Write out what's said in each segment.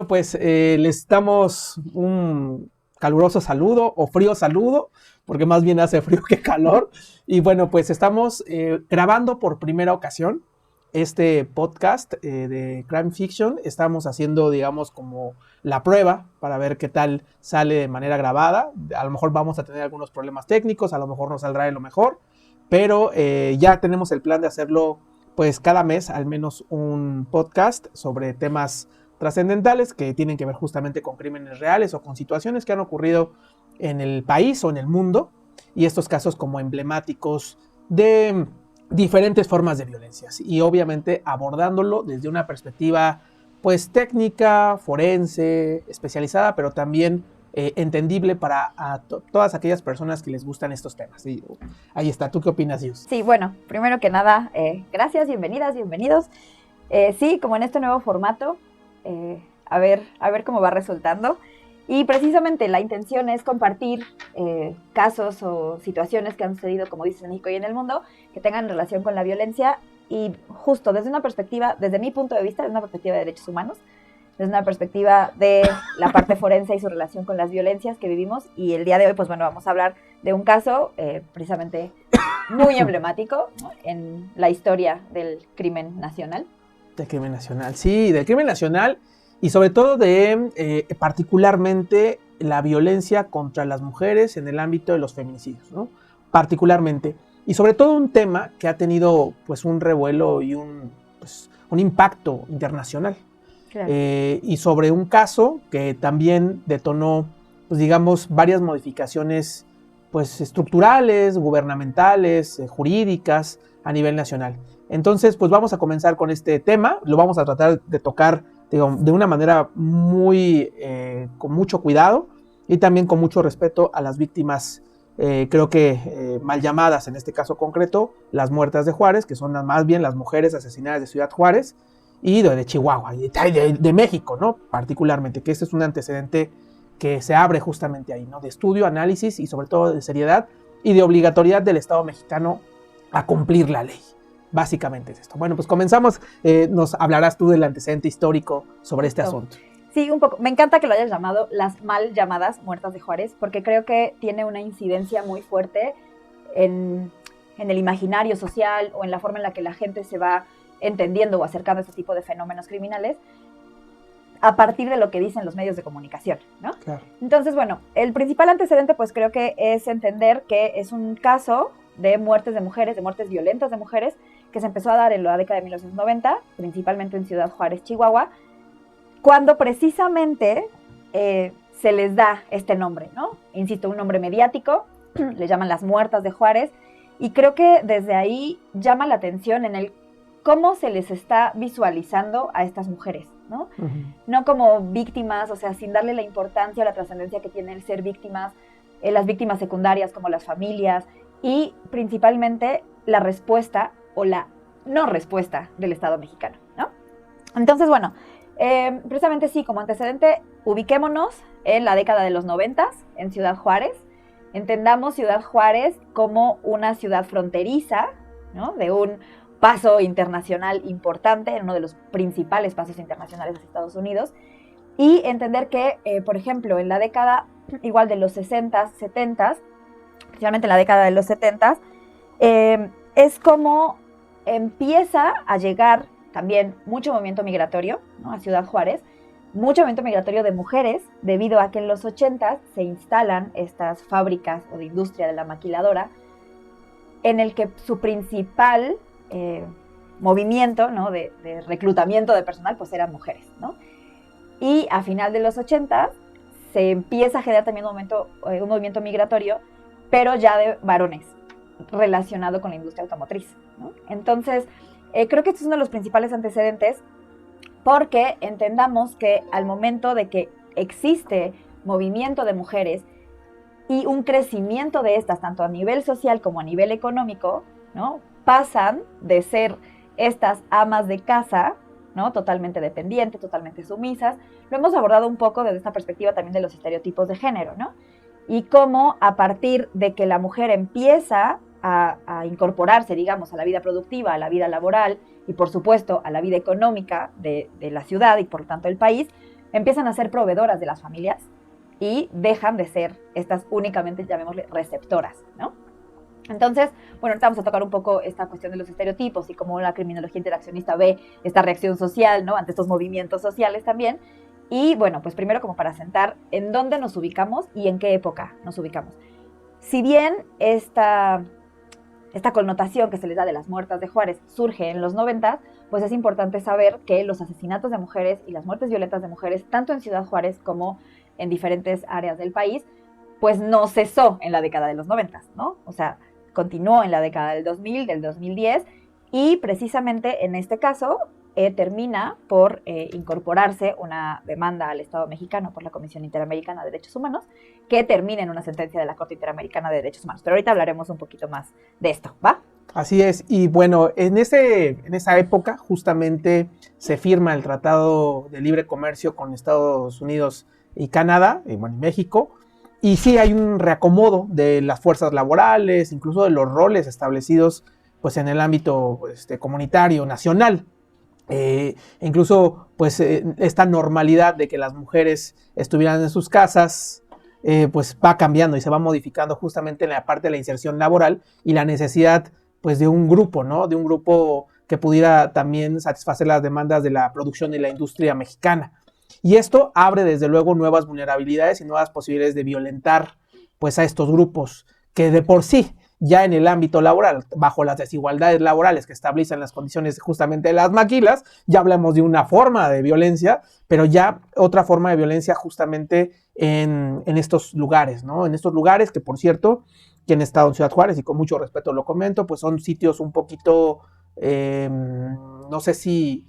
Pues les damos un caluroso saludo o frío saludo, porque más bien hace frío que calor. Y bueno, pues estamos grabando por primera ocasión este podcast de Crime Fiction. Estamos haciendo, digamos, como la prueba para ver qué tal sale de manera grabada. A lo mejor vamos a tener algunos problemas técnicos, a lo mejor no saldrá de lo mejor, pero ya tenemos el plan de hacerlo pues cada mes, al menos un podcast sobre temas trascendentales que tienen que ver justamente con crímenes reales o con situaciones que han ocurrido en el país o en el mundo, y estos casos como emblemáticos de diferentes formas de violencias, y obviamente abordándolo desde una perspectiva pues técnica, forense, especializada, pero también entendible para todas aquellas personas que les gustan estos temas. Y ahí está. ¿Tú qué opinas, Yus? Sí, bueno, primero que nada, gracias, bienvenidas, bienvenidos. Sí, como en este nuevo formato, a ver cómo va resultando. Y precisamente la intención es compartir casos o situaciones que han sucedido, como dices, en México y en el mundo, que tengan relación con la violencia, y justo desde una perspectiva, desde mi punto de vista, desde una perspectiva de derechos humanos, desde una perspectiva de la parte forense y su relación con las violencias que vivimos. Y el día de hoy, pues bueno, vamos a hablar de un caso precisamente muy emblemático, ¿no?, en la historia del crimen nacional. Del crimen nacional, sí, del crimen nacional, y sobre todo de particularmente la violencia contra las mujeres en el ámbito de los feminicidios, ¿no? Particularmente. Y sobre todo un tema que ha tenido pues un revuelo y un impacto internacional. Claro. Y sobre un caso que también detonó, pues digamos, varias modificaciones pues estructurales, gubernamentales, jurídicas a nivel nacional. Entonces, pues vamos a comenzar con este tema. Lo vamos a tratar de tocar de una manera muy, con mucho cuidado y también con mucho respeto a las víctimas, creo que mal llamadas, en este caso concreto, las muertas de Juárez, que son más bien las mujeres asesinadas de Ciudad Juárez y de Chihuahua, y de México, ¿no? Particularmente, que este es un antecedente que se abre justamente ahí, ¿no? De estudio, análisis y sobre todo de seriedad y de obligatoriedad del Estado mexicano a cumplir la ley. Básicamente es esto. Bueno, pues comenzamos. Nos hablarás tú del antecedente histórico sobre este asunto. Sí, un poco. Me encanta que lo hayas llamado las mal llamadas muertas de Juárez, porque creo que tiene una incidencia muy fuerte en el imaginario social o en la forma en la que la gente se va entendiendo o acercando a este tipo de fenómenos criminales a partir de lo que dicen los medios de comunicación, ¿no? Claro. Entonces, bueno, el principal antecedente pues creo que es entender que es un caso de muertes de mujeres, de muertes violentas de mujeres, que se empezó a dar en la década de 1990, principalmente en Ciudad Juárez, Chihuahua, cuando precisamente se les da este nombre, ¿no? Insisto, un nombre mediático, le llaman las muertas de Juárez, y creo que desde ahí llama la atención en el cómo se les está visualizando a estas mujeres, ¿no? Uh-huh. No como víctimas, o sea, sin darle la importancia o la trascendencia que tiene el ser víctimas, las víctimas secundarias como las familias, y principalmente la respuesta o la no respuesta del Estado mexicano, ¿no? Entonces, bueno, precisamente sí, como antecedente, ubiquémonos en la década de los 90 en Ciudad Juárez. Entendamos Ciudad Juárez como una ciudad fronteriza, ¿no?, de un paso internacional importante, uno de los principales pasos internacionales de Estados Unidos, y entender que, por ejemplo, en la década igual de los 60s, 70s, especialmente en la década de los 70s, es como empieza a llegar también mucho movimiento migratorio, ¿no?, a Ciudad Juárez, mucho movimiento migratorio de mujeres, debido a que en los 80s se instalan estas fábricas o de industria de la maquiladora, en el que su principal movimiento, ¿no?, de reclutamiento de personal, pues eran mujeres, ¿no? Y a final de los 80 se empieza a generar también un movimiento migratorio, pero ya de varones, relacionado con la industria automotriz, ¿no? Entonces, creo que este es uno de los principales antecedentes, porque entendamos que al momento de que existe movimiento de mujeres y un crecimiento de estas, tanto a nivel social como a nivel económico, ¿no?, pasan de ser estas amas de casa, ¿no?, totalmente dependientes, totalmente sumisas. Lo hemos abordado un poco desde esta perspectiva también de los estereotipos de género, ¿no? Y cómo a partir de que la mujer empieza a incorporarse, digamos, a la vida productiva, a la vida laboral y, por supuesto, a la vida económica de la ciudad y, por lo tanto, del país, empiezan a ser proveedoras de las familias y dejan de ser estas únicamente, llamémosle, receptoras, ¿no? Entonces, bueno, ahorita vamos a tocar un poco esta cuestión de los estereotipos y cómo la criminología interaccionista ve esta reacción social, ¿no?, ante estos movimientos sociales también. Y bueno, pues primero como para sentar en dónde nos ubicamos y en qué época nos ubicamos. Si bien esta connotación que se les da de las muertas de Juárez surge en los 90, pues es importante saber que los asesinatos de mujeres y las muertes violentas de mujeres, tanto en Ciudad Juárez como en diferentes áreas del país, pues no cesó en la década de los 90, ¿no? O sea, continuó en la década del 2000, del 2010, y precisamente en este caso termina por incorporarse una demanda al Estado mexicano por la Comisión Interamericana de Derechos Humanos, que termina en una sentencia de la Corte Interamericana de Derechos Humanos. Pero ahorita hablaremos un poquito más de esto, ¿va? Así es, y bueno, en esa época justamente se firma el Tratado de Libre Comercio con Estados Unidos y Canadá, y bueno, México, y sí hay un reacomodo de las fuerzas laborales, incluso de los roles establecidos pues en el ámbito comunitario, nacional. Incluso pues esta normalidad de que las mujeres estuvieran en sus casas pues va cambiando y se va modificando justamente en la parte de la inserción laboral y la necesidad pues de un grupo, ¿no? De un grupo que pudiera también satisfacer las demandas de la producción y la industria mexicana. Y esto abre desde luego nuevas vulnerabilidades y nuevas posibilidades de violentar pues a estos grupos que de por sí ya en el ámbito laboral, bajo las desigualdades laborales que establecen las condiciones justamente de las maquilas, ya hablamos de una forma de violencia, pero ya otra forma de violencia justamente en estos lugares, ¿no? En estos lugares que, por cierto, quien ha estado en Ciudad Juárez, y con mucho respeto lo comento, pues son sitios un poquito, no sé si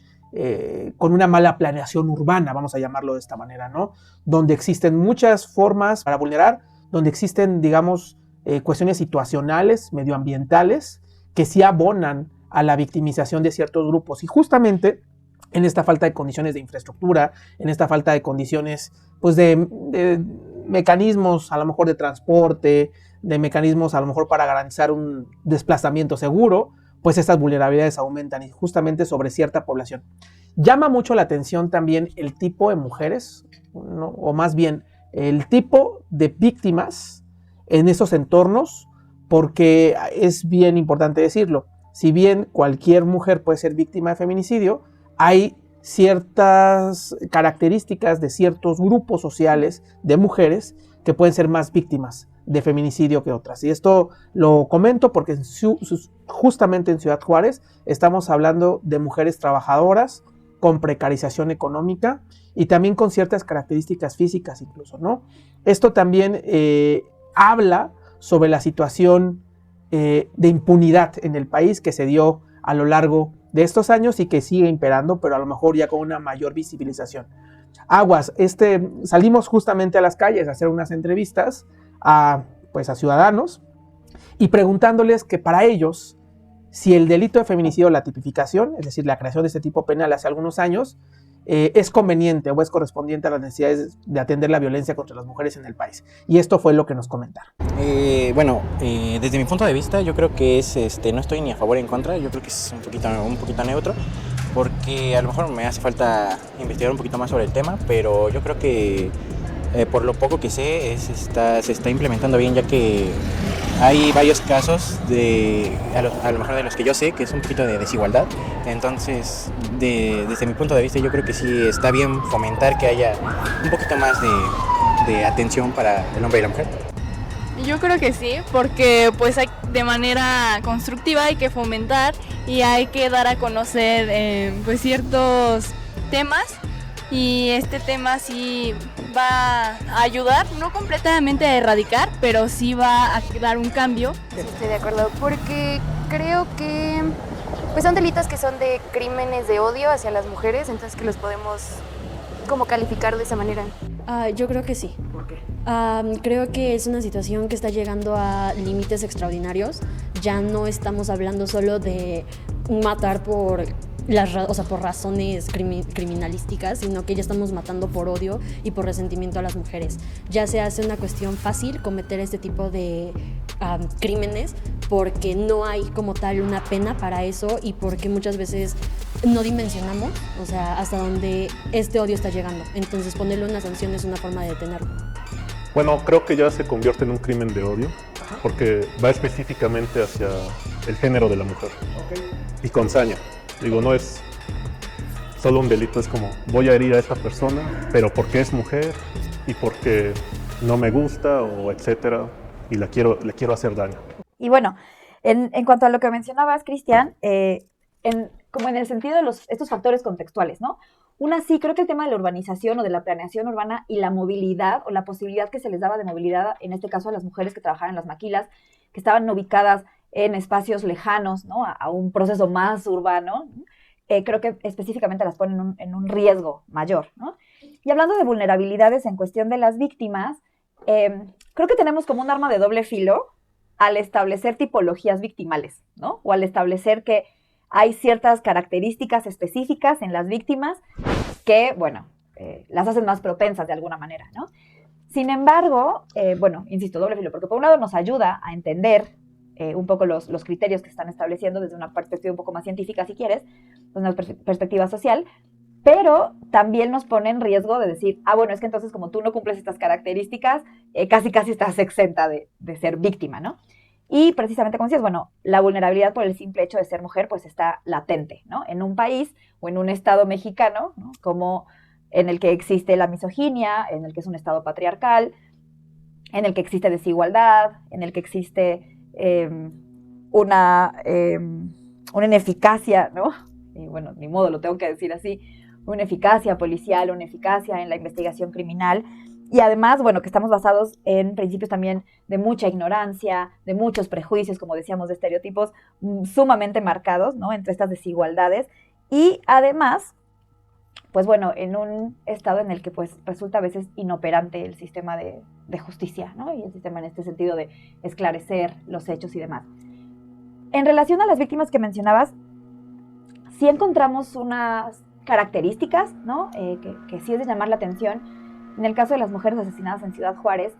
con una mala planeación urbana, vamos a llamarlo de esta manera, ¿no? Donde existen muchas formas para vulnerar, donde existen, digamos, cuestiones situacionales, medioambientales, que sí abonan a la victimización de ciertos grupos. Y justamente en esta falta de condiciones de infraestructura, en esta falta de condiciones, pues de mecanismos a lo mejor de transporte, de mecanismos a lo mejor para garantizar un desplazamiento seguro, pues estas vulnerabilidades aumentan y justamente sobre cierta población. Llama mucho la atención también el tipo de mujeres, ¿no? O más bien el tipo de víctimas en esos entornos, porque es bien importante decirlo, si bien cualquier mujer puede ser víctima de feminicidio, hay ciertas características de ciertos grupos sociales de mujeres que pueden ser más víctimas de feminicidio que otras. Y esto lo comento porque justamente en Ciudad Juárez estamos hablando de mujeres trabajadoras con precarización económica y también con ciertas características físicas incluso, ¿no? Esto también habla sobre la situación de impunidad en el país que se dio a lo largo de estos años y que sigue imperando, pero a lo mejor ya con una mayor visibilización. Aguas, salimos justamente a las calles a hacer unas entrevistas a ciudadanos y preguntándoles que para ellos, si el delito de feminicidio, la tipificación, es decir, la creación de este tipo penal hace algunos años, es conveniente o es correspondiente a las necesidades de atender la violencia contra las mujeres en el país. Y esto fue lo que nos comentaron. Desde mi punto de vista, yo creo que no estoy ni a favor ni en contra, yo creo que es un poquito neutro, porque a lo mejor me hace falta investigar un poquito más sobre el tema, pero yo creo que por lo poco que sé, se está implementando bien, ya que hay varios casos, a lo mejor de los que yo sé, que es un poquito de desigualdad. Entonces, desde mi punto de vista, yo creo que sí está bien fomentar que haya un poquito más de atención para el hombre y la mujer. Yo creo que sí, porque pues de manera constructiva hay que fomentar y hay que dar a conocer pues ciertos temas, y este tema sí va a ayudar, no completamente a erradicar, pero sí va a dar un cambio. Sí, estoy de acuerdo, porque creo que pues son delitos que son de crímenes de odio hacia las mujeres, entonces que los podemos como calificar de esa manera. Yo creo que sí. ¿Por qué? Creo que es una situación que está llegando a límites extraordinarios. Ya no estamos hablando solo de matar por razones criminalísticas, sino que ya estamos matando por odio y por resentimiento a las mujeres. Ya se hace una cuestión fácil cometer este tipo de crímenes, porque no hay como tal una pena para eso y porque muchas veces no dimensionamos, o sea, hasta dónde este odio está llegando. Entonces ponerle una sanción es una forma de detenerlo. Bueno, creo que ya se convierte en un crimen de odio, porque va específicamente hacia el género de la mujer. Y con saña. Digo, no es solo un delito, es como voy a herir a esta persona, pero porque es mujer y porque no me gusta o etcétera, y le quiero hacer daño. Y bueno, en cuanto a lo que mencionabas, Cristian, como en el sentido de estos factores contextuales, ¿no? Una sí, creo que el tema de la urbanización o de la planeación urbana y la movilidad o la posibilidad que se les daba de movilidad, en este caso a las mujeres que trabajaban en las maquilas, que estaban ubicadas en espacios lejanos, ¿no? A un proceso más urbano, creo que específicamente las ponen en un riesgo mayor, ¿no? Y hablando de vulnerabilidades en cuestión de las víctimas, creo que tenemos como un arma de doble filo al establecer tipologías victimales, ¿no? O al establecer que hay ciertas características específicas en las víctimas que, bueno, las hacen más propensas de alguna manera, ¿no? Sin embargo, bueno, insisto, doble filo, porque por un lado nos ayuda a entender un poco los criterios que se están estableciendo desde una perspectiva un poco más científica, si quieres, desde una perspectiva social, pero también nos pone en riesgo de decir, bueno, es que entonces como tú no cumples estas características, casi estás exenta de ser víctima, ¿no? Y precisamente, como decías, bueno, la vulnerabilidad por el simple hecho de ser mujer, pues está latente, ¿no? En un país o en un estado mexicano, ¿no? Como en el que existe la misoginia, en el que es un estado patriarcal, en el que existe desigualdad, en el que existe una ineficacia, ¿no? Y bueno, ni modo, lo tengo que decir así, una eficacia policial, una eficacia en la investigación criminal. Y además, bueno, que estamos basados en principios también de mucha ignorancia, de muchos prejuicios, como decíamos, de estereotipos sumamente marcados, ¿no? Entre estas desigualdades. Y además, pues bueno, en un estado en el que pues resulta a veces inoperante el sistema de justicia, ¿no? Y el sistema en este sentido de esclarecer los hechos y demás. En relación a las víctimas que mencionabas, sí encontramos unas características, ¿no? Que sí es de llamar la atención. En el caso de las mujeres asesinadas en Ciudad Juárez,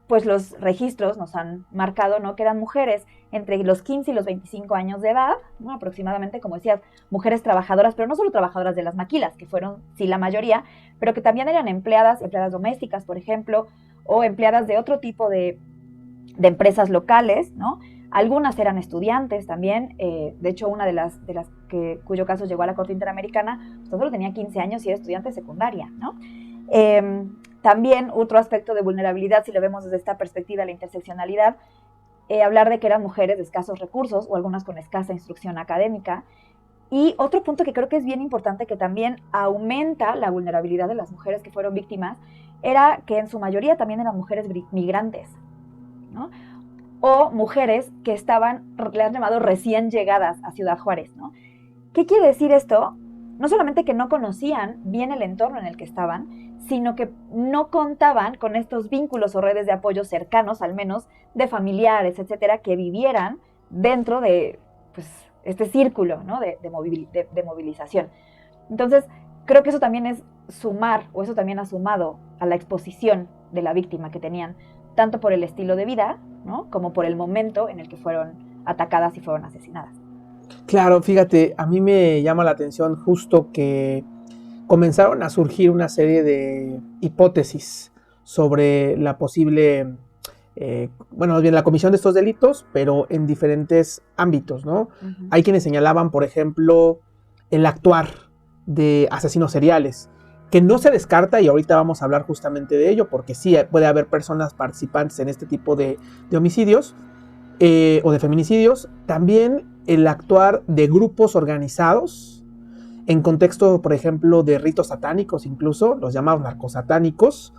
pues los registros nos han marcado, ¿no? Que eran mujeres entre los 15 y los 25 años de edad, ¿no? Aproximadamente, como decías, mujeres trabajadoras, pero no solo trabajadoras de las maquilas, que fueron sí la mayoría, pero que también eran empleadas domésticas, por ejemplo, o empleadas de otro tipo de empresas locales, ¿no? Algunas eran estudiantes también, de hecho una de las cuyo caso llegó a la Corte Interamericana, pues solo tenía 15 años y era estudiante de secundaria, ¿no? También otro aspecto de vulnerabilidad, si lo vemos desde esta perspectiva de la interseccionalidad, hablar de que eran mujeres de escasos recursos o algunas con escasa instrucción académica. Y otro punto que creo que es bien importante, que también aumenta la vulnerabilidad de las mujeres que fueron víctimas, era que en su mayoría también eran mujeres migrantes, ¿no? O mujeres que le han llamado recién llegadas a Ciudad Juárez, ¿no? ¿Qué quiere decir esto? No solamente que no conocían bien el entorno en el que estaban, sino que no contaban con estos vínculos o redes de apoyo cercanos, al menos de familiares, etcétera, que vivieran dentro de pues, este círculo, ¿no? de movilización. Entonces, creo que eso también es sumar, o eso también ha sumado a la exposición de la víctima que tenían, tanto por el estilo de vida, ¿no? Como por el momento en el que fueron atacadas y fueron asesinadas. Claro, fíjate, a mí me llama la atención justo que comenzaron a surgir una serie de hipótesis sobre la posible, más bien la comisión de estos delitos, pero en diferentes ámbitos, ¿no? Uh-huh. Hay quienes señalaban, por ejemplo, el actuar de asesinos seriales, que no se descarta, y ahorita vamos a hablar justamente de ello, porque sí puede haber personas participantes en este tipo de homicidios o de feminicidios. También el actuar de grupos organizados en contexto, por ejemplo, de ritos satánicos, incluso los llamados narcosatánicos.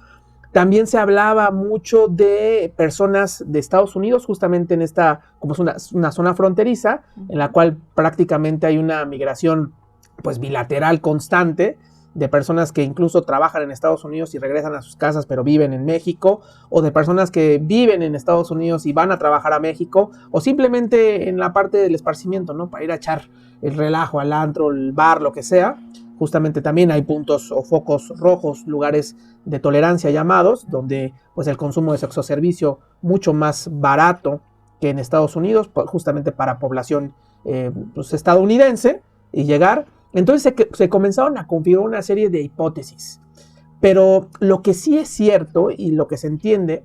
También se hablaba mucho de personas de Estados Unidos, justamente en esta, como es una zona fronteriza, en la cual prácticamente hay una migración pues bilateral constante, de personas que incluso trabajan en Estados Unidos y regresan a sus casas pero viven en México, o de personas que viven en Estados Unidos y van a trabajar a México, o simplemente en la parte del esparcimiento, ¿no? Para ir a echar el relajo al antro, el bar, lo que sea, justamente también hay puntos o focos rojos, lugares de tolerancia llamados, donde pues el consumo de sexoservicio mucho más barato que en Estados Unidos, justamente para población pues, estadounidense, y llegar. Entonces se comenzaron a configurar una serie de hipótesis. Pero lo que sí es cierto y lo que se entiende,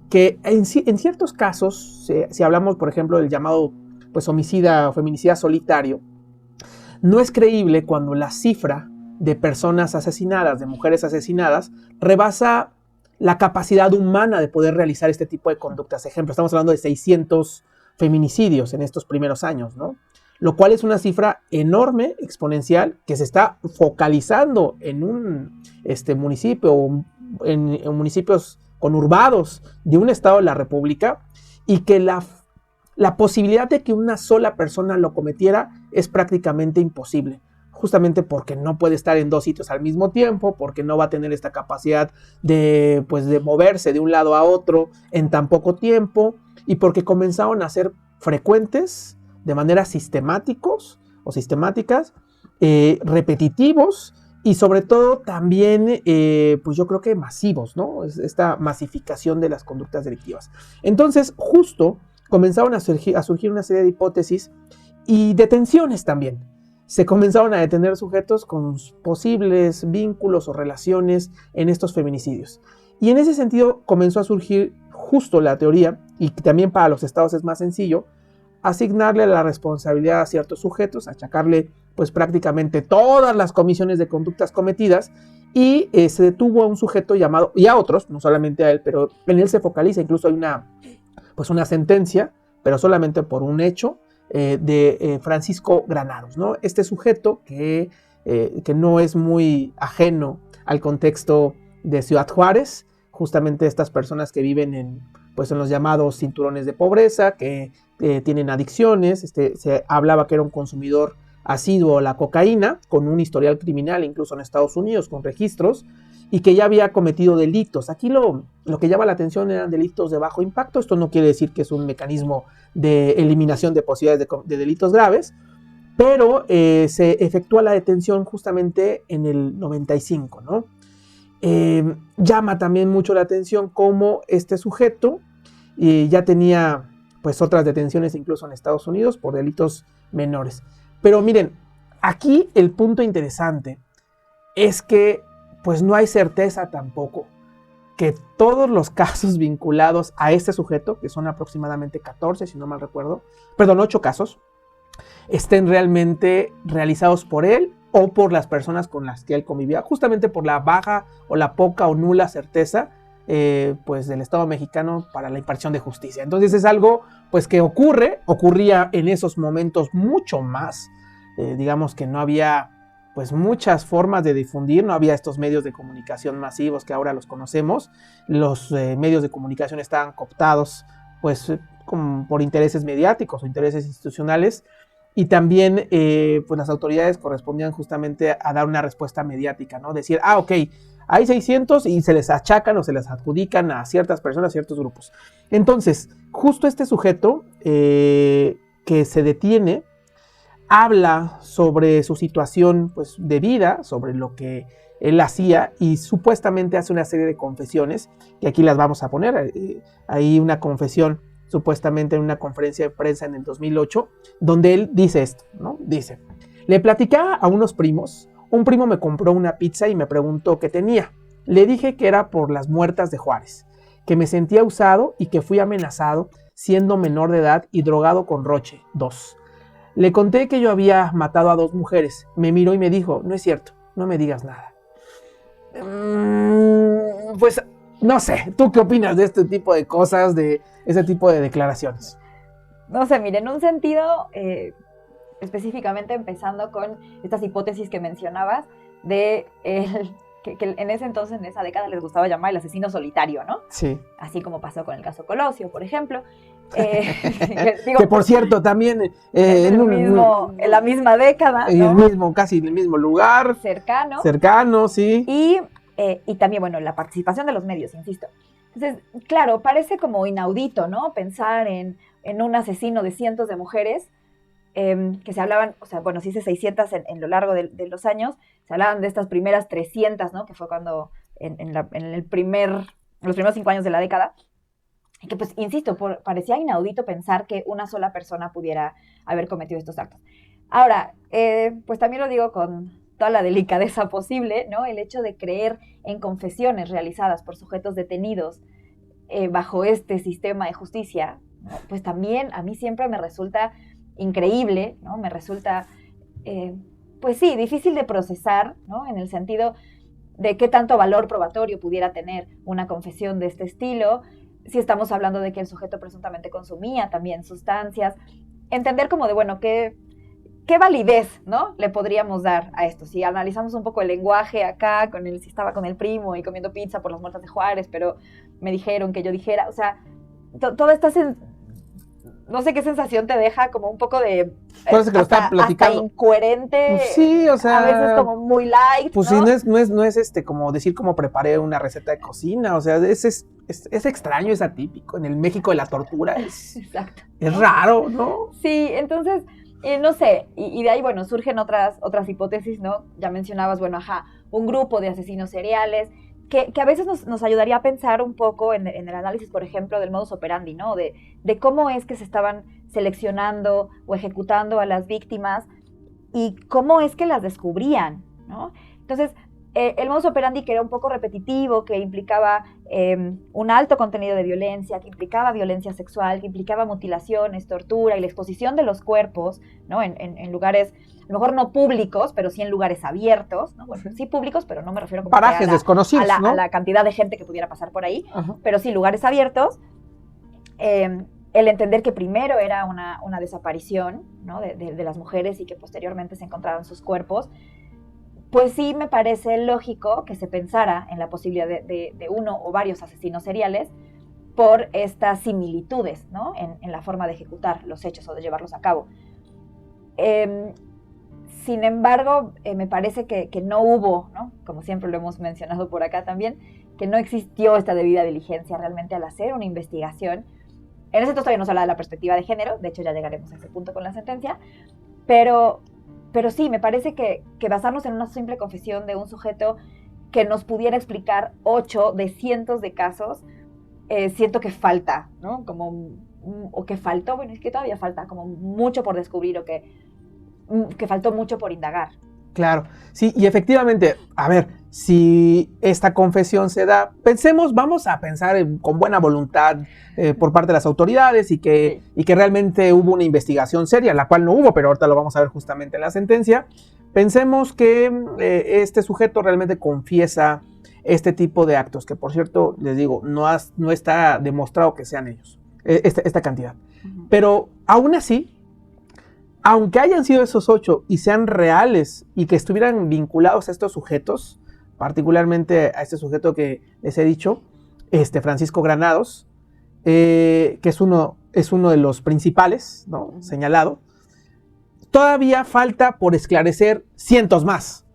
que en ciertos casos, si hablamos por ejemplo del llamado pues, homicida o feminicida solitario, no es creíble cuando la cifra de personas asesinadas, de mujeres asesinadas, rebasa la capacidad humana de poder realizar este tipo de conductas. Ejemplo, estamos hablando de 600 feminicidios en estos primeros años, ¿no? Lo cual es una cifra enorme, exponencial, que se está focalizando en un municipio o en municipios conurbados de un estado de la República, y que la posibilidad de que una sola persona lo cometiera es prácticamente imposible, justamente porque no puede estar en dos sitios al mismo tiempo, porque no va a tener esta capacidad de moverse de un lado a otro en tan poco tiempo, y porque comenzaron a ser frecuentes de manera sistemáticas, repetitivos, y sobre todo también, pues yo creo que masivos, ¿no? Esta masificación de las conductas delictivas. Entonces, justo comenzaron a surgir una serie de hipótesis y detenciones también. Se comenzaron a detener sujetos con posibles vínculos o relaciones en estos feminicidios. Y en ese sentido comenzó a surgir justo la teoría, y también para los estados es más sencillo, asignarle la responsabilidad a ciertos sujetos, achacarle pues prácticamente todas las comisiones de conductas cometidas, y se detuvo a un sujeto llamado, y a otros, no solamente a él, pero en él se focaliza, incluso hay una sentencia, pero solamente por un hecho, de Francisco Granados, ¿no? Este sujeto que no es muy ajeno al contexto de Ciudad Juárez, justamente estas personas que viven en los llamados cinturones de pobreza, que tienen adicciones. Se hablaba que era un consumidor asiduo a la cocaína, con un historial criminal incluso en Estados Unidos, con registros, y que ya había cometido delitos. Aquí lo que llama la atención eran delitos de bajo impacto. Esto no quiere decir que es un mecanismo de eliminación de posibilidades de delitos graves, pero se efectúa la detención justamente en el 95, ¿no? Llama también mucho la atención cómo este sujeto ya tenía pues otras detenciones incluso en Estados Unidos por delitos menores. Pero miren, aquí el punto interesante es que pues no hay certeza tampoco que todos los casos vinculados a este sujeto, que son aproximadamente 14, si no mal recuerdo, 8 casos, estén realmente realizados por él o por las personas con las que él convivía, justamente por la baja o la poca o nula certeza pues del Estado mexicano para la impartición de justicia. Entonces es algo pues que ocurría en esos momentos mucho más, digamos que no había pues muchas formas de difundir, no había estos medios de comunicación masivos que ahora los conocemos. Los medios de comunicación estaban cooptados pues por intereses mediáticos o intereses institucionales, y también pues las autoridades correspondían justamente a dar una respuesta mediática, ¿no? Decir, ok, hay 600 y se les achacan o se les adjudican a ciertas personas, a ciertos grupos. Entonces, justo este sujeto que se detiene habla sobre su situación pues, de vida, sobre lo que él hacía, y supuestamente hace una serie de confesiones, que aquí las vamos a poner. Hay una confesión supuestamente en una conferencia de prensa en el 2008, donde él dice esto, ¿no? Dice, le platicaba a unos primos, un primo me compró una pizza y me preguntó qué tenía. Le dije que era por las muertas de Juárez, que me sentía usado y que fui amenazado siendo menor de edad y drogado con Roche 2. Le conté que yo había matado a 2 mujeres. Me miró y me dijo, no es cierto, no me digas nada. Pues no sé, ¿tú qué opinas de este tipo de cosas, de ese tipo de declaraciones? No sé, mire, en un sentido, específicamente empezando con estas hipótesis que mencionabas, de que en ese entonces, en esa década, les gustaba llamar el asesino solitario, ¿no? Sí. Así como pasó con el caso Colosio, por ejemplo. Que por cierto, también en la misma década, ¿no? Casi en el mismo lugar. Cercano, sí. Y también, bueno, la participación de los medios, insisto. Entonces, claro, parece como inaudito, ¿no? Pensar en un asesino de cientos de mujeres, que se hablaban, o sea, bueno, se dice 600 en lo largo de los años, se hablaban de estas primeras 300, ¿no? Que fue cuando, en los primeros 5 años de la década, y que pues, insisto, parecía inaudito pensar que una sola persona pudiera haber cometido estos actos. Ahora, pues también lo digo con toda la delicadeza posible, ¿no? El hecho de creer en confesiones realizadas por sujetos detenidos bajo este sistema de justicia, ¿no? Pues también a mí siempre me resulta increíble, ¿no? Me resulta, pues sí, difícil de procesar, ¿no? En el sentido de qué tanto valor probatorio pudiera tener una confesión de este estilo, si estamos hablando de que el sujeto presuntamente consumía también sustancias, entender como de, bueno, qué validez, ¿no? Le podríamos dar a esto. Si analizamos un poco el lenguaje acá, si estaba con el primo y comiendo pizza por las muertas de Juárez, pero me dijeron que yo dijera, o sea, toda esta no sé qué sensación te deja, como un poco de Parece que lo está platicando. hasta incoherente, sí, o sea, a veces como muy light, pues ¿no? sí, no es como decir cómo preparé una receta de cocina, o sea, es extraño, es atípico. En el México de la tortura Exacto. es raro, ¿no? Sí, entonces, no sé, y de ahí, bueno, surgen otras hipótesis, ¿no? Ya mencionabas, bueno, un grupo de asesinos seriales, que a veces nos ayudaría a pensar un poco en el análisis, por ejemplo, del modus operandi, ¿no? De cómo es que se estaban seleccionando o ejecutando a las víctimas y cómo es que las descubrían, ¿no? Entonces, el modus operandi, que era un poco repetitivo, que implicaba un alto contenido de violencia, que implicaba violencia sexual, que implicaba mutilaciones, tortura y la exposición de los cuerpos, ¿no? En lugares, a lo mejor no públicos, pero sí en lugares abiertos, ¿no? Bueno, sí públicos, pero no me refiero como parajes desconocidos, ¿no? a la cantidad de gente que pudiera pasar por ahí, Ajá. pero sí lugares abiertos. El entender que primero era una desaparición, ¿no? de las mujeres y que posteriormente se encontraban sus cuerpos, pues sí me parece lógico que se pensara en la posibilidad de uno o varios asesinos seriales por estas similitudes, ¿no? en la forma de ejecutar los hechos o de llevarlos a cabo. Sin embargo, me parece que no hubo, ¿no? Como siempre lo hemos mencionado por acá también, que no existió esta debida diligencia realmente al hacer una investigación. En ese entonces todavía no se habla de la perspectiva de género, de hecho ya llegaremos a ese punto con la sentencia, pero sí, me parece que basarnos en una simple confesión de un sujeto que nos pudiera explicar 8 de cientos de casos, siento que falta, ¿no? O que faltó, bueno, es que todavía falta como mucho por descubrir o que faltó mucho por indagar. Claro, sí, y efectivamente, a ver, si esta confesión se da, vamos a pensar con buena voluntad por parte de las autoridades y que realmente hubo una investigación seria, la cual no hubo, pero ahorita lo vamos a ver justamente en la sentencia. Pensemos que este sujeto realmente confiesa este tipo de actos, que por cierto, les digo, no está demostrado que sean ellos, esta cantidad. Uh-huh. Pero aún así, aunque hayan sido esos 8 y sean reales y que estuvieran vinculados a estos sujetos, particularmente a este sujeto que les he dicho, Francisco Granados, que es uno de los principales, ¿no? Señalado, todavía falta por esclarecer cientos más,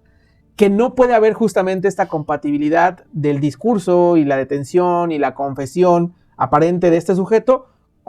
que no puede haber justamente esta compatibilidad del discurso y la detención y la confesión aparente de este sujeto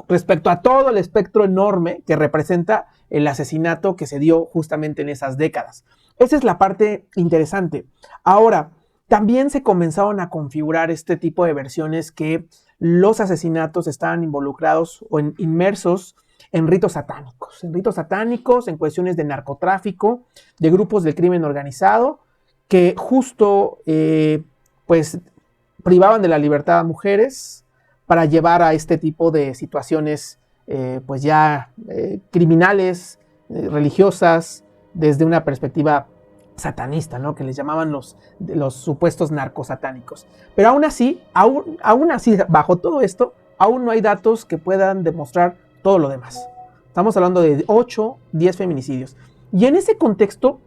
respecto a todo el espectro enorme que representa el asesinato que se dio justamente en esas décadas. Esa es la parte interesante. Ahora, también se comenzaron a configurar este tipo de versiones que los asesinatos estaban involucrados o inmersos en ritos satánicos, en cuestiones de narcotráfico, de grupos del crimen organizado, que justo pues privaban de la libertad a mujeres para llevar a este tipo de situaciones pues ya criminales, religiosas, desde una perspectiva satanista, ¿no? Que les llamaban los supuestos narcosatánicos. Pero aún así, bajo todo esto, aún no hay datos que puedan demostrar todo lo demás. Estamos hablando de 8, 10 feminicidios. Y en ese contexto,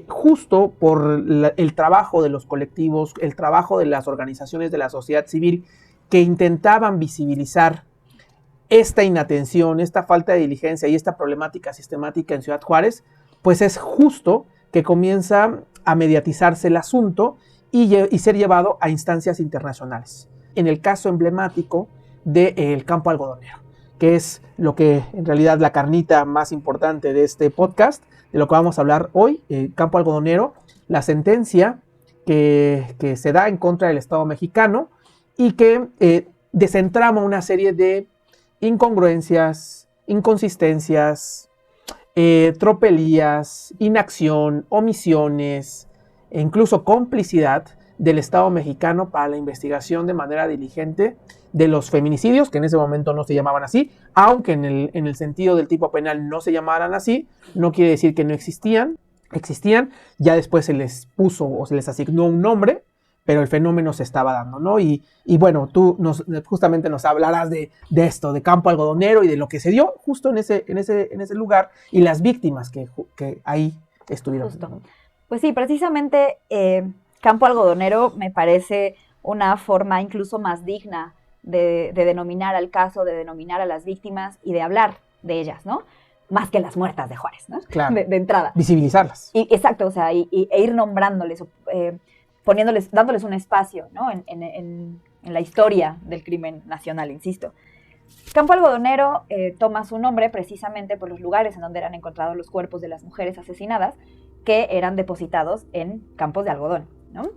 justo por el trabajo de los colectivos, el trabajo de las organizaciones de la sociedad civil que intentaban visibilizar esta inatención, esta falta de diligencia y esta problemática sistemática en Ciudad Juárez, pues es justo que comienza a mediatizarse el asunto y ser llevado a instancias internacionales. En el caso emblemático del campo algodonero, que es lo que en realidad la carnita más importante de este podcast, de lo que vamos a hablar hoy, Campo Algodonero, la sentencia que se da en contra del Estado mexicano y que desentrama una serie de incongruencias, inconsistencias, tropelías, inacción, omisiones e incluso complicidad del Estado mexicano para la investigación de manera diligente de los feminicidios, que en ese momento no se llamaban así, aunque en el sentido del tipo penal no se llamaran así, no quiere decir que no existían, ya después se les puso o se les asignó un nombre, pero el fenómeno se estaba dando, ¿no? Y bueno, tú justamente nos hablarás de esto, de Campo Algodonero y de lo que se dio justo en ese lugar y las víctimas que ahí estuvieron. Justo. Pues sí, precisamente Campo Algodonero me parece una forma incluso más digna de denominar al caso, de denominar a las víctimas y de hablar de ellas, ¿no? Más que las muertas de Juárez, ¿no? Claro. De entrada. Visibilizarlas. Exacto, o sea, e ir nombrándoles, dándoles un espacio, ¿no? En la historia del crimen nacional, insisto. Campo Algodonero toma su nombre precisamente por los lugares en donde eran encontrados los cuerpos de las mujeres asesinadas que eran depositados en campos de algodón, ¿no?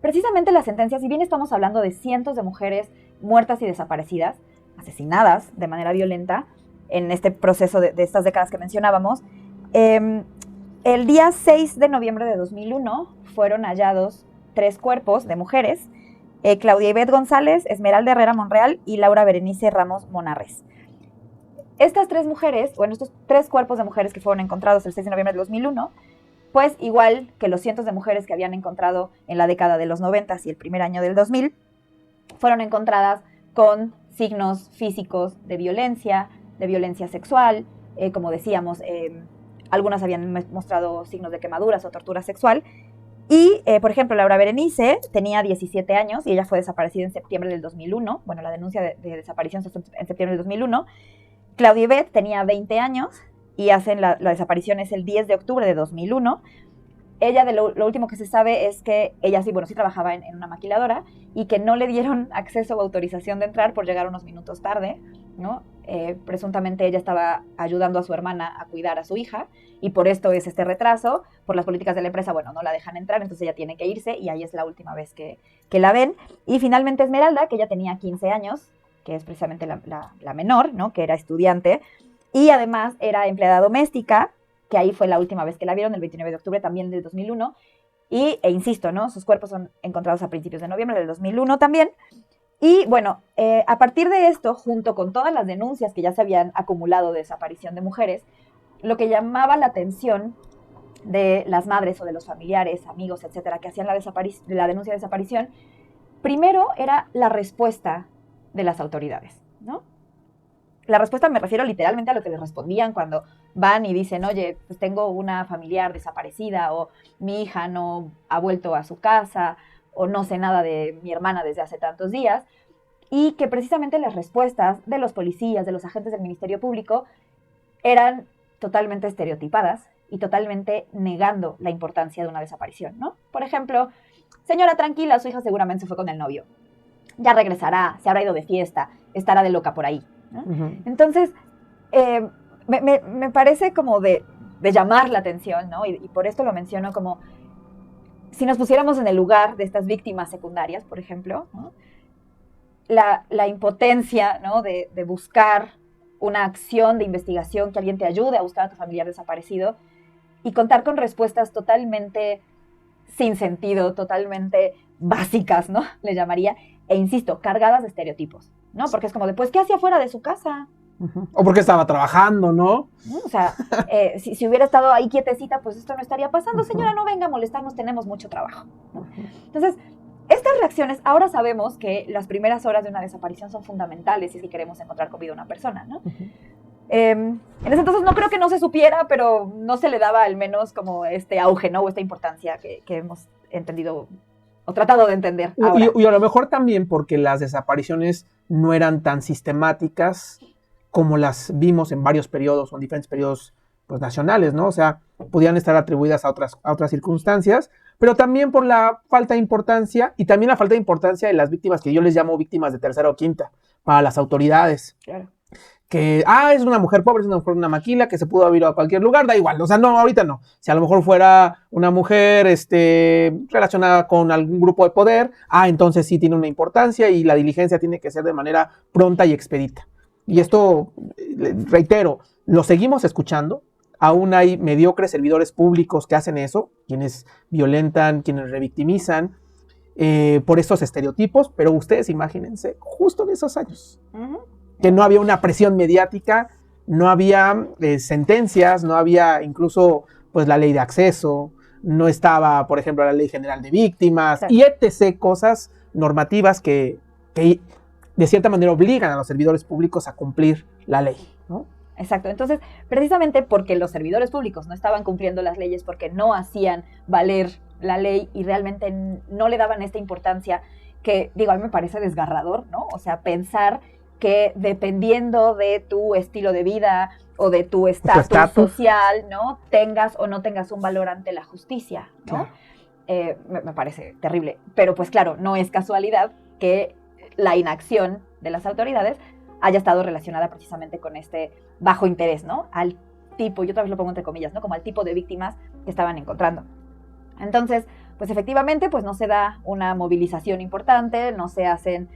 Precisamente la sentencia, si bien estamos hablando de cientos de mujeres muertas y desaparecidas, asesinadas de manera violenta, en este proceso de estas décadas que mencionábamos, el día 6 de noviembre de 2001 fueron hallados 3 cuerpos de mujeres, Claudia Ivette González, Esmeralda Herrera Monreal y Laura Berenice Ramos Monarres. Estas 3 mujeres, bueno, estos 3 cuerpos de mujeres que fueron encontrados el 6 de noviembre de 2001, pues igual que los cientos de mujeres que habían encontrado en la década de los 90 y el primer año del 2000, fueron encontradas con signos físicos de violencia sexual, como decíamos, algunas habían mostrado signos de quemaduras o tortura sexual. Y, por ejemplo, Laura Berenice tenía 17 años y ella fue desaparecida en septiembre del 2001. Bueno, la denuncia de desaparición se hizo en septiembre del 2001. Claudia Ivette tenía 20 años y hacen la desaparición es el 10 de octubre de 2001. Ella, lo último que se sabe es que ella sí trabajaba en una maquiladora y que no le dieron acceso o autorización de entrar por llegar unos minutos tarde, ¿no? Presuntamente ella estaba ayudando a su hermana a cuidar a su hija y por esto es este retraso. Por las políticas de la empresa, no la dejan entrar, entonces ella tiene que irse y ahí es la última vez que la ven. Y finalmente Esmeralda, que ella tenía 15 años, que es precisamente la menor, ¿no? Que era estudiante y además era empleada doméstica, que ahí fue la última vez que la vieron, el 29 de octubre también del 2001. E insisto, ¿no? Sus cuerpos son encontrados a principios de noviembre del 2001 también. Y bueno, a partir de esto, junto con todas las denuncias que ya se habían acumulado de desaparición de mujeres, lo que llamaba la atención de las madres o de los familiares, amigos, etcétera, que hacían la denuncia de desaparición, primero era la respuesta de las autoridades, ¿no? La respuesta me refiero literalmente a lo que les respondían cuando van y dicen, oye, pues tengo una familiar desaparecida o mi hija no ha vuelto a su casa o no sé nada de mi hermana desde hace tantos días, y que precisamente las respuestas de los policías, de los agentes del Ministerio Público, eran totalmente estereotipadas y totalmente negando la importancia de una desaparición, ¿no? Por ejemplo, señora, tranquila, su hija seguramente se fue con el novio, ya regresará, se habrá ido de fiesta, estará de loca por ahí, ¿no? Uh-huh. Entonces, me parece como de llamar la atención, ¿no? Y por esto lo menciono como, si nos pusiéramos en el lugar de estas víctimas secundarias, por ejemplo, ¿no? La impotencia, ¿no? de buscar una acción de investigación, que alguien te ayude a buscar a tu familiar desaparecido y contar con respuestas totalmente sin sentido, totalmente básicas, ¿no? Le llamaría, e insisto, cargadas de estereotipos, ¿no? Porque es como de, pues, ¿qué hacía fuera de su casa? Uh-huh. O porque estaba trabajando, ¿no? O sea, si hubiera estado ahí quietecita, pues esto no estaría pasando. Uh-huh. Señora, no venga a molestarnos, tenemos mucho trabajo, ¿no? Uh-huh. Entonces, estas reacciones, ahora sabemos que las primeras horas de una desaparición son fundamentales si es que queremos encontrar con vida a una persona, ¿no? Uh-huh. En ese entonces no creo que no se supiera, pero no se le daba al menos como este auge, ¿no? O esta importancia que hemos entendido o tratado de entender ahora. Y a lo mejor también porque las desapariciones no eran tan sistemáticas como las vimos en varios periodos o en diferentes periodos, pues, nacionales, ¿no? O sea, podían estar atribuidas a otras circunstancias, pero también por la falta de importancia y también la falta de importancia de las víctimas que yo les llamo víctimas de tercera o quinta, para las autoridades. Claro. Que, es una mujer pobre, es una mujer una maquila, que se pudo haber ido a cualquier lugar, da igual, o sea, no, ahorita no. Si a lo mejor fuera una mujer relacionada con algún grupo de poder, entonces sí tiene una importancia y la diligencia tiene que ser de manera pronta y expedita. Y esto, reitero, lo seguimos escuchando, aún hay mediocres servidores públicos que hacen eso, quienes violentan, quienes revictimizan, por estos estereotipos, pero ustedes imagínense, justo en esos años, que no había una presión mediática, no había sentencias, no había incluso pues la ley de acceso, no estaba, por ejemplo, la ley general de víctimas, y etc. cosas normativas que de cierta manera obligan a los servidores públicos a cumplir la ley, ¿no? Exacto. Entonces, precisamente porque los servidores públicos no estaban cumpliendo las leyes, porque no hacían valer la ley y realmente no le daban esta importancia, que, digo, a mí me parece desgarrador, ¿no? O sea, pensar que dependiendo de tu estilo de vida o de tu estatus social, ¿no? Tengas o no tengas un valor ante la justicia, ¿no? Claro. Me parece terrible. Pero pues claro, no es casualidad que la inacción de las autoridades haya estado relacionada precisamente con este bajo interés, ¿no? Al tipo, yo otra vez lo pongo entre comillas, ¿no? Como al tipo de víctimas que estaban encontrando. Entonces, pues efectivamente, pues no se da una movilización importante, no se hacen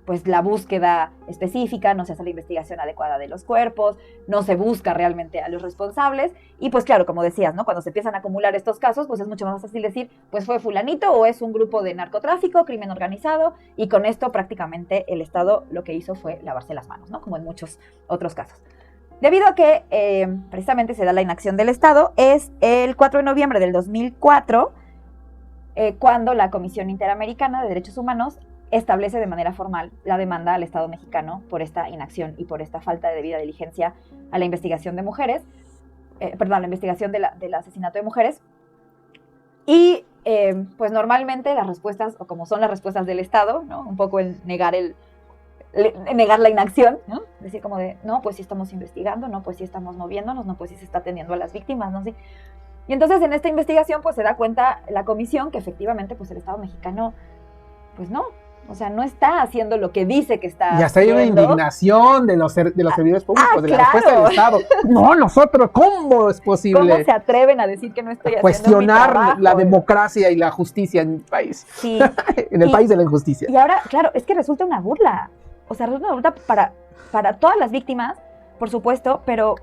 pues la búsqueda específica, no se hace la investigación adecuada de los cuerpos, no se busca realmente a los responsables, y pues claro, como decías, ¿no? Cuando se empiezan a acumular estos casos, pues es mucho más fácil decir, pues fue fulanito o es un grupo de narcotráfico, crimen organizado, y con esto prácticamente el Estado lo que hizo fue lavarse las manos, ¿no? Como en muchos otros casos. Debido a que precisamente se da la inacción del Estado, es el 4 de noviembre del 2004 cuando la Comisión Interamericana de Derechos Humanos establece de manera formal la demanda al Estado mexicano por esta inacción y por esta falta de debida diligencia a la investigación de mujeres, a la investigación del asesinato de mujeres. Y pues normalmente las respuestas, o como son las respuestas del Estado, ¿no? Un poco el negar la inacción, ¿no? Decir como de, no, pues sí estamos investigando, no, pues sí estamos moviéndonos, no, pues sí se está atendiendo a las víctimas, ¿no? Sí. Y entonces en esta investigación pues se da cuenta la comisión que efectivamente pues el Estado mexicano, pues no, o sea, no está haciendo lo que dice que está haciendo. Y hasta hay una indignación de los servidores públicos, de la claro. respuesta del Estado. No, nosotros, ¿cómo es posible? ¿Cómo se atreven a decir que no estoy haciendo cuestionar mi trabajo? La democracia y la justicia en el país? Sí. En el país de la injusticia. Y ahora, claro, es que resulta una burla. O sea, resulta una burla para todas las víctimas, por supuesto, pero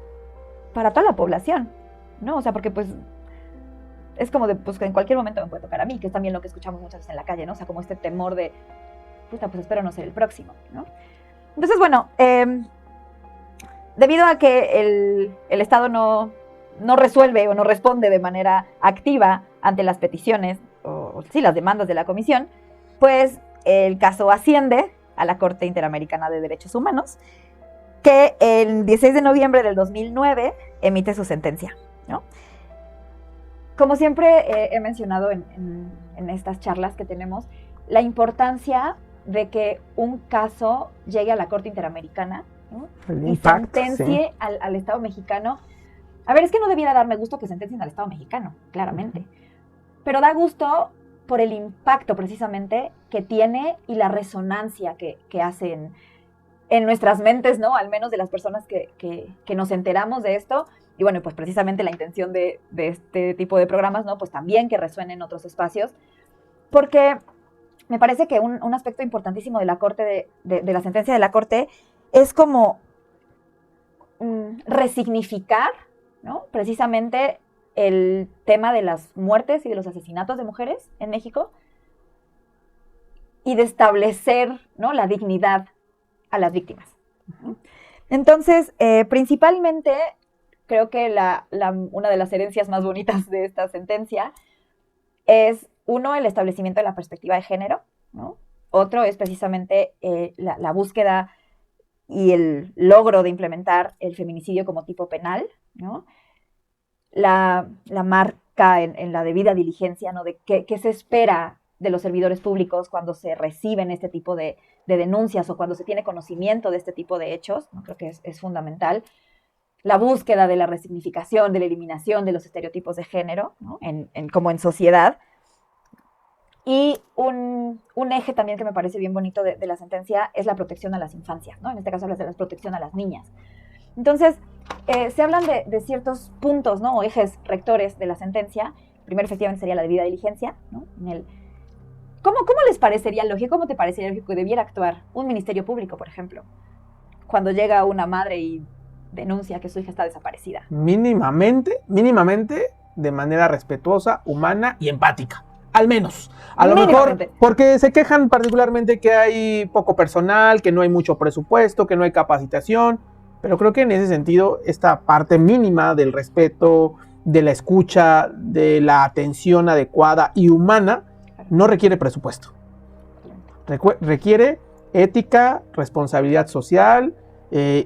para toda la población, ¿no? O sea, porque pues es como de, pues que en cualquier momento me puede tocar a mí, que es también lo que escuchamos muchas veces en la calle, ¿no? O sea, como este temor de, puta, pues espero no ser el próximo, ¿no? Entonces, bueno, debido a que el Estado no resuelve o no responde de manera activa ante las peticiones, o sí, las demandas de la comisión, pues el caso asciende a la Corte Interamericana de Derechos Humanos, que el 16 de noviembre del 2009 emite su sentencia, ¿no? Como siempre he mencionado en estas charlas que tenemos, la importancia de que un caso llegue a la Corte Interamericana, ¿no? Y sentencie al Estado mexicano. A ver, es que no debiera darme gusto que sentencien al Estado mexicano, claramente. Pero da gusto por el impacto precisamente que tiene y la resonancia que hace en nuestras mentes, ¿no? Al menos de las personas que nos enteramos de esto. Y bueno, pues precisamente la intención de este tipo de programas, ¿no? Pues también que resuenen en otros espacios. Porque me parece que un aspecto importantísimo de la Corte, de la sentencia de la Corte, es como resignificar, ¿no? Precisamente el tema de las muertes y de los asesinatos de mujeres en México y de establecer, ¿no? La dignidad a las víctimas. Entonces, principalmente, creo que una de las herencias más bonitas de esta sentencia es, uno, el establecimiento de la perspectiva de género, ¿no? Otro es precisamente la búsqueda y el logro de implementar el feminicidio como tipo penal, ¿no? La marca en la debida diligencia, ¿no? De qué se espera de los servidores públicos cuando se reciben este tipo de denuncias o cuando se tiene conocimiento de este tipo de hechos, ¿no? Creo que es fundamental. La búsqueda de la resignificación, de la eliminación de los estereotipos de género, ¿no? Como en sociedad. Y un eje también que me parece bien bonito de la sentencia es la protección a las infancias, ¿no? En este caso hablas de la protección a las niñas. Entonces, se hablan de ciertos puntos, ¿no? O ejes rectores de la sentencia. Primero, efectivamente, sería la debida diligencia, ¿no? ¿Cómo les parecería lógico, cómo te parecería lógico que debiera actuar un ministerio público, por ejemplo, cuando llega una madre y denuncia que su hija está desaparecida? Mínimamente, de manera respetuosa, humana y empática. Al menos. A lo mejor, porque se quejan particularmente que hay poco personal, que no hay mucho presupuesto, que no hay capacitación, pero creo que en ese sentido esta parte mínima del respeto, de la escucha, de la atención adecuada y humana, no requiere presupuesto. Requiere ética, responsabilidad social,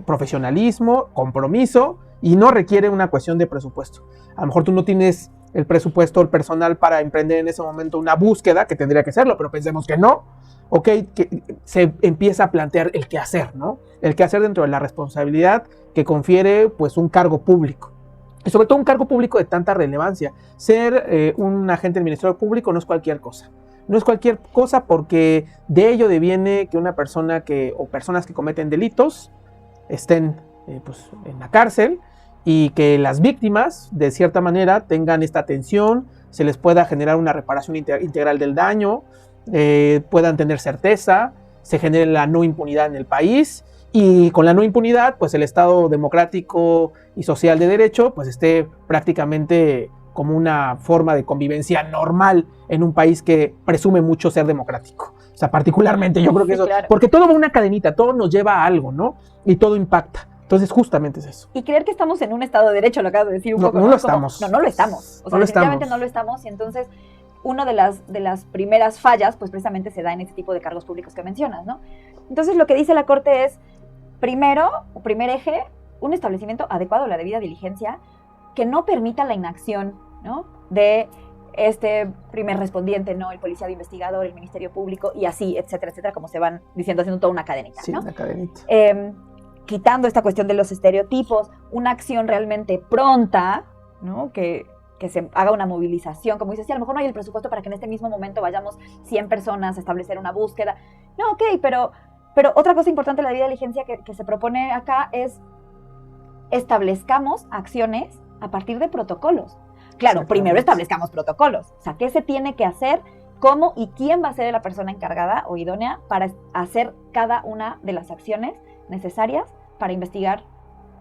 profesionalismo, compromiso, y no requiere una cuestión de presupuesto. A lo mejor tú no tienes el presupuesto, el personal para emprender en ese momento una búsqueda, que tendría que serlo, pero pensemos que no. Ok, que se empieza a plantear el quehacer, ¿no? El quehacer dentro de la responsabilidad que confiere, pues, un cargo público. Y sobre todo un cargo público de tanta relevancia. Ser un agente del Ministerio Público no es cualquier cosa. No es cualquier cosa porque de ello deviene que una persona o personas que cometen delitos estén pues, en la cárcel, y que las víctimas, de cierta manera, tengan esta atención, se les pueda generar una reparación integral del daño, puedan tener certeza, se genere la no impunidad en el país, y con la no impunidad, pues el Estado democrático y social de derecho, pues esté prácticamente como una forma de convivencia normal en un país que presume mucho ser democrático. O sea, particularmente yo creo que eso, claro. Porque todo va una cadenita, todo nos lleva a algo, ¿no? Y todo impacta. Entonces, justamente es eso. Y creer que estamos en un estado de derecho, lo acabas de decir un poco. No lo estamos. No lo estamos. O sea, definitivamente no lo estamos. Y entonces, una de las primeras fallas, pues precisamente se da en este tipo de cargos públicos que mencionas, ¿no? Entonces, lo que dice la Corte es, primer eje, un establecimiento adecuado a la debida diligencia que no permita la inacción, ¿no? De este primer respondiente, ¿no? El policía de investigador, el Ministerio Público, y así, etcétera, como se van diciendo, haciendo toda una cadenita, ¿no? Sí, una cadenita. Quitando esta cuestión de los estereotipos, una acción realmente pronta, ¿no? Que se haga una movilización, como dices, sí, a lo mejor no hay el presupuesto para que en este mismo momento vayamos 100 personas a establecer una búsqueda. No, ok, pero otra cosa importante de la debida diligencia que se propone acá es establezcamos acciones a partir de protocolos. Claro, primero establezcamos protocolos. O sea, ¿qué se tiene que hacer? ¿Cómo y quién va a ser la persona encargada o idónea para hacer cada una de las acciones necesarias para investigar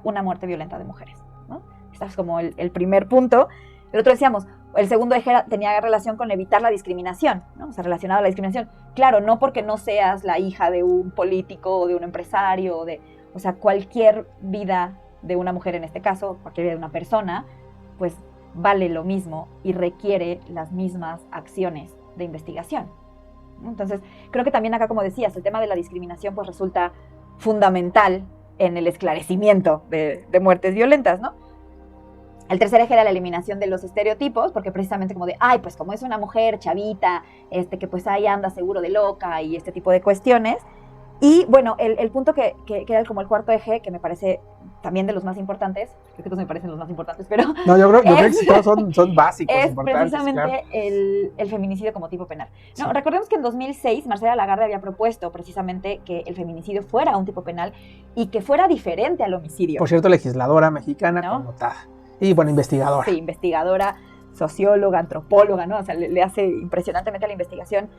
una muerte violenta de mujeres, ¿no? Este es como el primer punto. El otro decíamos, el segundo eje tenía relación con evitar la discriminación, ¿no? O sea, relacionado a la discriminación. Claro, no porque no seas la hija de un político o de un empresario, o sea, cualquier vida de una mujer en este caso, cualquier vida de una persona, pues vale lo mismo y requiere las mismas acciones de investigación. Entonces, creo que también acá, como decías, el tema de la discriminación pues resulta fundamental en el esclarecimiento de muertes violentas, ¿no? El tercer eje era la eliminación de los estereotipos, porque precisamente como de, pues como es una mujer chavita, que pues ahí anda seguro de loca y este tipo de cuestiones. Y bueno, el punto que era como el cuarto eje, que me parece también de los más importantes, creo que todos me parecen los más importantes, pero... No, yo creo que todos son básicos, es importantes. Es precisamente claro. el feminicidio como tipo penal. No, sí. Recordemos que en 2006 Marcela Lagarde había propuesto precisamente que el feminicidio fuera un tipo penal y que fuera diferente al homicidio. Por cierto, legisladora mexicana, ¿no? Connotada. Y bueno, investigadora. Sí, investigadora, socióloga, antropóloga, ¿no? O sea, le hace impresionantemente a la investigación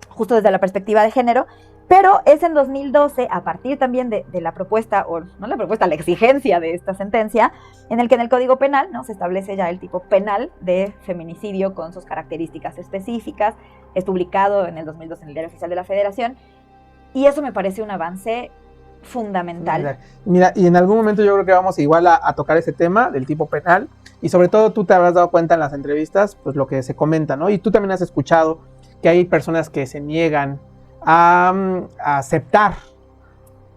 justo desde la perspectiva de género. Pero es en 2012, a partir también de la propuesta, o no la propuesta, la exigencia de esta sentencia, en el que en el Código Penal, ¿no? Se establece ya el tipo penal de feminicidio con sus características específicas. Es publicado en el 2012 en el Diario Oficial de la Federación. Y eso me parece un avance fundamental. Mira, y en algún momento yo creo que vamos igual a tocar ese tema del tipo penal. Y sobre todo tú te habrás dado cuenta en las entrevistas, pues lo que se comenta, ¿no? Y tú también has escuchado que hay personas que se niegan a aceptar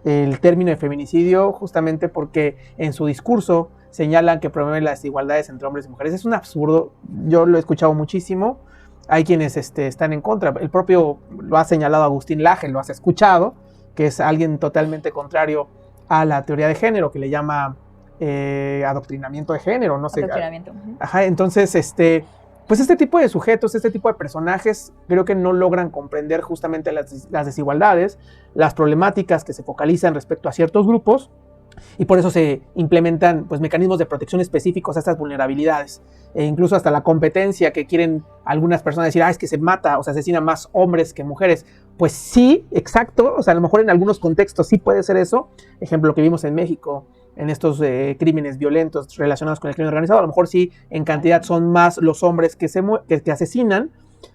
el término de feminicidio justamente porque en su discurso señalan que promueven las desigualdades entre hombres y mujeres. Es un absurdo, yo lo he escuchado muchísimo, hay quienes están en contra, el propio lo ha señalado Agustín Laje, lo has escuchado, que es alguien totalmente contrario a la teoría de género, que le llama adoctrinamiento de género, no sé. Adoctrinamiento. Ajá, entonces, pues pues este tipo de sujetos, este tipo de personajes, creo que no logran comprender justamente las desigualdades, las problemáticas que se focalizan respecto a ciertos grupos, y por eso se implementan pues mecanismos de protección específicos a estas vulnerabilidades, e incluso hasta la competencia que quieren algunas personas decir, es que se mata o se asesina más hombres que mujeres. Pues sí, exacto, o sea, a lo mejor en algunos contextos sí puede ser eso, ejemplo lo que vimos en México, en estos crímenes violentos relacionados con el crimen organizado, a lo mejor sí en cantidad son más los hombres que asesinan,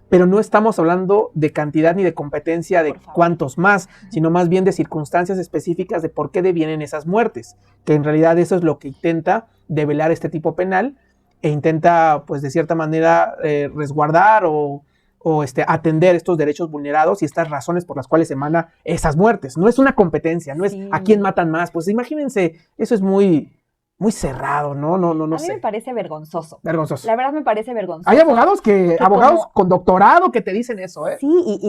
pero no estamos hablando de cantidad ni de competencia de cuántos más, sino más bien de circunstancias específicas de por qué devienen esas muertes, que en realidad eso es lo que intenta develar este tipo penal e intenta, pues de cierta manera, resguardar o atender estos derechos vulnerados y estas razones por las cuales emana esas muertes. No es una competencia, no es a quién matan más, pues imagínense, eso es muy cerrado, ¿no? No a sé. mí me parece vergonzoso. Vergonzoso. La verdad me parece vergonzoso. Hay abogados con doctorado que te dicen eso, ¿eh? Sí,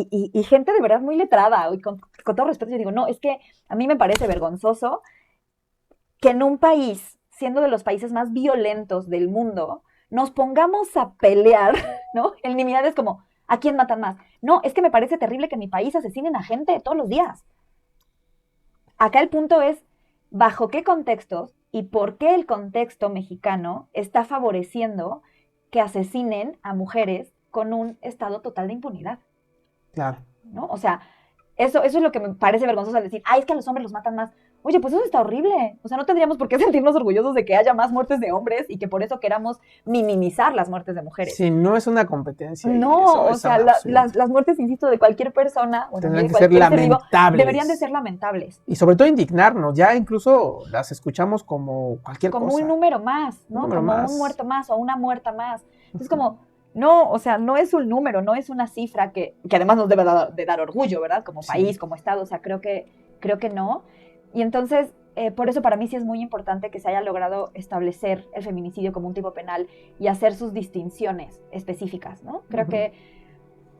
y gente de verdad muy letrada, y con todo respeto yo digo, no, es que a mí me parece vergonzoso que en un país, siendo de los países más violentos del mundo, nos pongamos a pelear, ¿no? En nimiedades como, ¿a quién matan más? No, es que me parece terrible que en mi país asesinen a gente todos los días. Acá el punto es, ¿bajo qué contextos y por qué el contexto mexicano está favoreciendo que asesinen a mujeres con un estado total de impunidad? Claro. ¿No? O sea, eso es lo que me parece vergonzoso al decir, es que a los hombres los matan más. Oye, pues eso está horrible. O sea, no tendríamos por qué sentirnos orgullosos de que haya más muertes de hombres y que por eso queramos minimizar las muertes de mujeres. Sí, no es una competencia. No, o sea, las muertes, insisto, de cualquier persona, tendrían que ser lamentables. Deberían de ser lamentables. Y sobre todo indignarnos. Ya incluso las escuchamos como cualquier cosa. Como un número más, ¿no? Un muerto más o una muerta más. Es como... No, o sea, no es un número, no es una cifra que además nos debe de dar orgullo, ¿verdad? Como país, como Estado, o sea, creo que no. Y entonces, por eso para mí sí es muy importante que se haya logrado establecer el feminicidio como un tipo penal y hacer sus distinciones específicas, ¿no? Creo que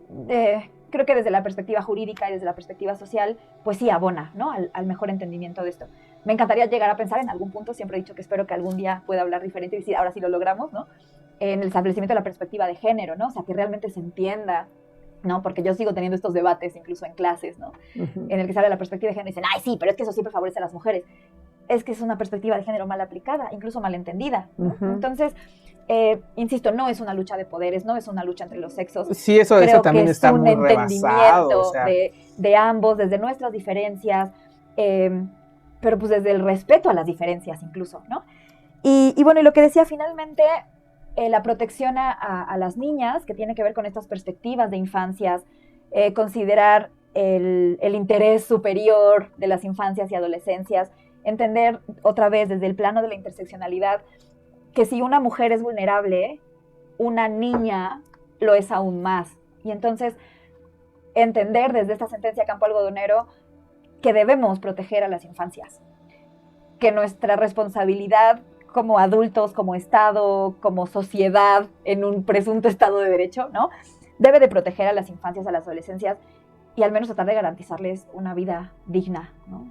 desde la perspectiva jurídica y desde la perspectiva social, pues sí abona, ¿no? Al mejor entendimiento de esto. Me encantaría llegar a pensar en algún punto, siempre he dicho que espero que algún día pueda hablar diferente y decir, ahora sí lo logramos, ¿no? En el establecimiento de la perspectiva de género, ¿no? O sea, que realmente se entienda, ¿no? Porque yo sigo teniendo estos debates, incluso en clases, ¿no? En el que sale la perspectiva de género y dicen, sí, pero es que eso siempre favorece a las mujeres. Es que es una perspectiva de género mal aplicada, incluso mal entendida, ¿no? Entonces, insisto, no es una lucha de poderes, no es una lucha entre los sexos. Sí, eso también está muy rebasado. Creo que es un entendimiento, o sea, de ambos, desde nuestras diferencias, pero pues desde el respeto a las diferencias incluso, ¿no? Y bueno, y lo que decía finalmente... la protección a las niñas, que tiene que ver con estas perspectivas de infancias, considerar el interés superior de las infancias y adolescencias, entender otra vez desde el plano de la interseccionalidad que si una mujer es vulnerable, una niña lo es aún más. Y entonces entender desde esta sentencia Campo Algodonero que debemos proteger a las infancias, que nuestra responsabilidad como adultos, como Estado, como sociedad, en un presunto Estado de Derecho, ¿no? Debe de proteger a las infancias, a las adolescencias y al menos tratar de garantizarles una vida digna, ¿no?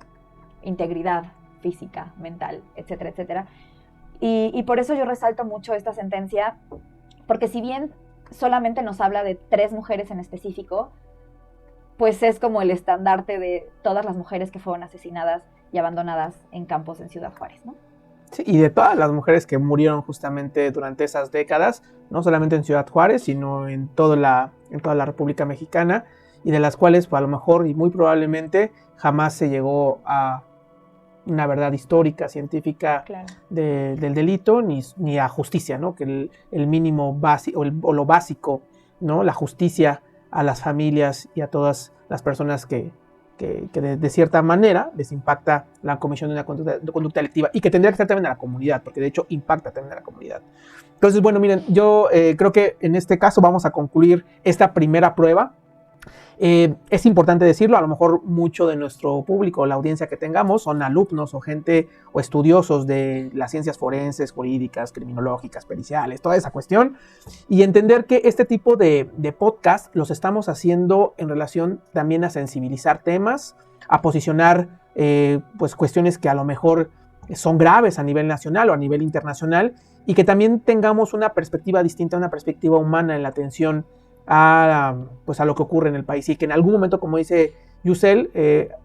Integridad física, mental, etcétera, etcétera. Y por eso yo resalto mucho esta sentencia, porque si bien solamente nos habla de 3 mujeres en específico, pues es como el estandarte de todas las mujeres que fueron asesinadas y abandonadas en campos en Ciudad Juárez, ¿no? Sí, y de todas las mujeres que murieron justamente durante esas décadas, no solamente en Ciudad Juárez, sino en toda la República Mexicana, y de las cuales, pues, a lo mejor y muy probablemente jamás se llegó a una verdad histórica, científica, claro, del delito, ni a justicia, ¿no? Que el mínimo básico, o lo básico, ¿no? La justicia a las familias y a todas las personas que de cierta manera les impacta la comisión de una conducta delictiva y que tendría que estar también a la comunidad, porque de hecho impacta también a la comunidad. Entonces, bueno, miren, yo creo que en este caso vamos a concluir esta primera prueba. Es importante decirlo, a lo mejor mucho de nuestro público, la audiencia que tengamos, son alumnos o gente o estudiosos de las ciencias forenses, jurídicas, criminológicas, periciales, toda esa cuestión, y entender que este tipo de podcast los estamos haciendo en relación también a sensibilizar temas, a posicionar pues cuestiones que a lo mejor son graves a nivel nacional o a nivel internacional, y que también tengamos una perspectiva distinta, una perspectiva humana en la atención a lo que ocurre en el país, y que en algún momento, como dice Yusel,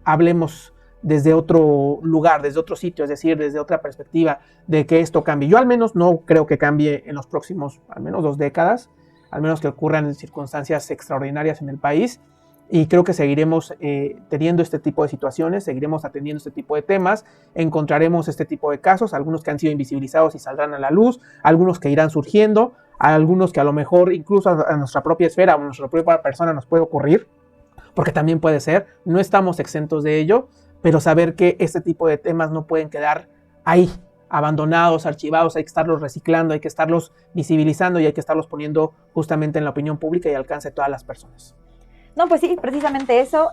hablemos desde otro lugar, desde otro sitio, es decir, desde otra perspectiva de que esto cambie. Yo al menos no creo que cambie en los próximos, al menos 2 décadas, al menos que ocurran circunstancias extraordinarias en el país, y creo que seguiremos teniendo este tipo de situaciones, seguiremos atendiendo este tipo de temas, encontraremos este tipo de casos, algunos que han sido invisibilizados y saldrán a la luz, algunos que irán surgiendo, algunos que a lo mejor incluso a nuestra propia esfera o a nuestra propia persona nos puede ocurrir, porque también puede ser, no estamos exentos de ello, pero saber que este tipo de temas no pueden quedar ahí, abandonados, archivados, hay que estarlos reciclando, hay que estarlos visibilizando y hay que estarlos poniendo justamente en la opinión pública y al alcance de todas las personas. No, pues sí, precisamente eso.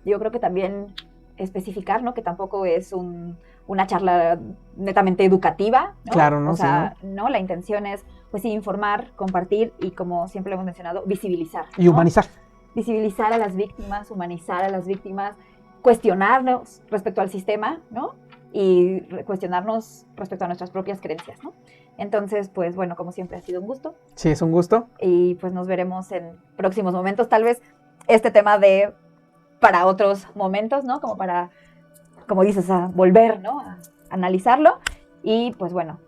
Yo creo que también especificar, ¿no? Que tampoco es una charla netamente educativa, ¿no? Claro, ¿no? O sea, sí, ¿no? La intención es, pues sí, informar, compartir y, como siempre hemos mencionado, visibilizar. ¿no? Y ¿no? humanizar. Visibilizar a las víctimas, humanizar a las víctimas, cuestionarnos respecto al sistema, ¿no? Y cuestionarnos respecto a nuestras propias creencias, ¿no? Entonces, pues bueno, como siempre ha sido un gusto. Sí, es un gusto. Y pues nos veremos en próximos momentos. Tal vez este tema para otros momentos, ¿no? Como para, como dices, a volver, ¿no? A analizarlo. Y pues bueno,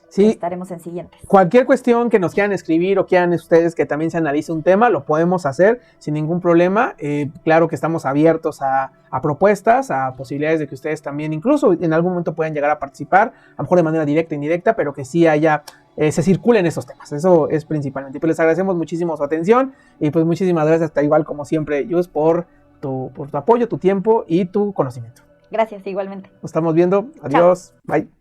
sí, estaremos en siguientes. Cualquier cuestión que nos quieran escribir o quieran ustedes que también se analice un tema, lo podemos hacer sin ningún problema. Claro que estamos abiertos a propuestas, a posibilidades de que ustedes también incluso en algún momento puedan llegar a participar, a lo mejor de manera directa e indirecta, pero que sí se circulen esos temas. Eso es principalmente. Y pues les agradecemos muchísimo su atención y pues muchísimas gracias, hasta igual como siempre, Yus, por tu apoyo, tu tiempo y tu conocimiento. Gracias, igualmente. Nos estamos viendo. Adiós. Chao. Bye.